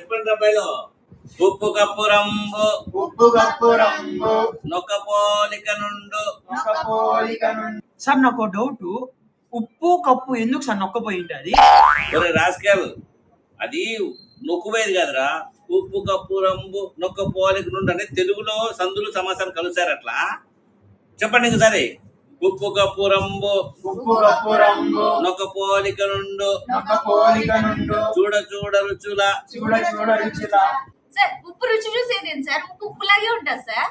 చెప్పండి అబ్బాయిలు. ఉప్పు కప్పు రంబు నొక్క పోలిక నుండు. సార్ నాకు డౌట్, ఉప్పు కప్పు ఎందుకు సార్ నొక్కపోయింది? అది ఒరే రాస్కెల్, అది నొక్కుపోయేది కాదురా. ఉప్పు కప్పు రంబు నొక్క పోలిక నుండి అంటే తెలుగులో సందులు సమాసాలు కలుసారు అట్లా. చెప్పండి ఇంకసారి. ఉప్పు కప్పు రంబు నొక్క పోలిక నుండు. చూడ చూడ రుచుల. సార్ ఉప్పు రుచి చూసేది సార్. ఉప్పు ఉప్పులాగే ఉంటుంది సార్.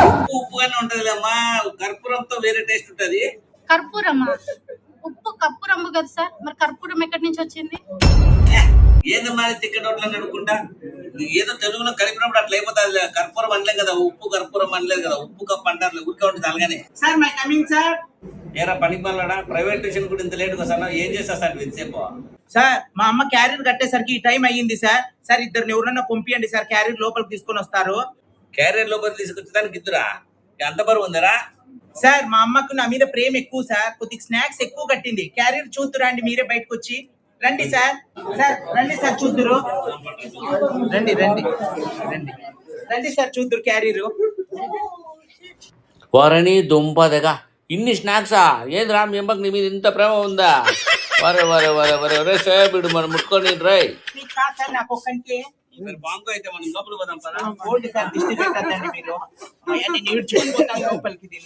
ఉప్పు ఉప్పుగానే ఉంటది అమ్మా. కర్పూరంతో వేరే టేస్ట్ ఉంటది. కర్పూరమా? ఉప్పు కప్పు రంగు కదా సార్, మరి కర్పూరం ఎక్కడి నుంచి వచ్చింది? ఏదో మరి తిక్కడోట్లని అనుకుంటా. ఏదో తెలుగులో కలిపినప్పుడు అట్లా అయిపోతుంది. కర్పూరం అనలేదు కదా, ఉప్పు కర్పూరం అనలేదు కదా, ఉప్పు కప్పు అంటారు. ఊరికే ఉంటుంది అలాగనే. Sir my coming sir. ఏరా పనికి మళ్ళా ప్రైవేట్ ట్యూషన్ కూడా ఇంత లేట్ వస్తాను. ఏం చేస్తా సార్ ఇంతసేపు? సార్ మా అమ్మ క్యారియర్ కట్టేసరికి ఈ టైం అయ్యింది సార్. సార్ ఇద్దరిని ఎవరన్నా పంపియండి సార్, క్యారియర్ లోపలికి తీసుకొని వస్తారు. క్యారియర్ లోపలికి తీసుకొచ్చడానికి ఇద్దరా? అంత బరువు ఉందరా? సార్ మా అమ్మకు నా మీద ప్రేమ ఎక్కువ సార్, కొద్దిగా స్నాక్స్ ఎక్కువ కట్టింది. క్యారియర్ చూద్దురా అండి మీరే బయటకు వచ్చి. రండి సార్. సార్ రండి సార్ చూద్దురు. రండి రండి రండి రండి సార్ చూద్దురు క్యారియర్. వరణి దుంపదగా ఇన్ని స్నాక్సా? ఏంద్రా మీ అమ్మకి నీ మీద ఇంత ప్రేమ ఉందా? వరే వరే వరే వరే వరే సేపుడు మనం ముట్టుకొని రై. సార్ నాకు ఒక్కనికే బాంకు అయితే మనం లోపలికి పోదాం పదా. ఓల్డ్ సార్ దిష్టి పెట్టద్దండి మీరు. నేను ఈడ్చుకొని పోతాను లోపలికి.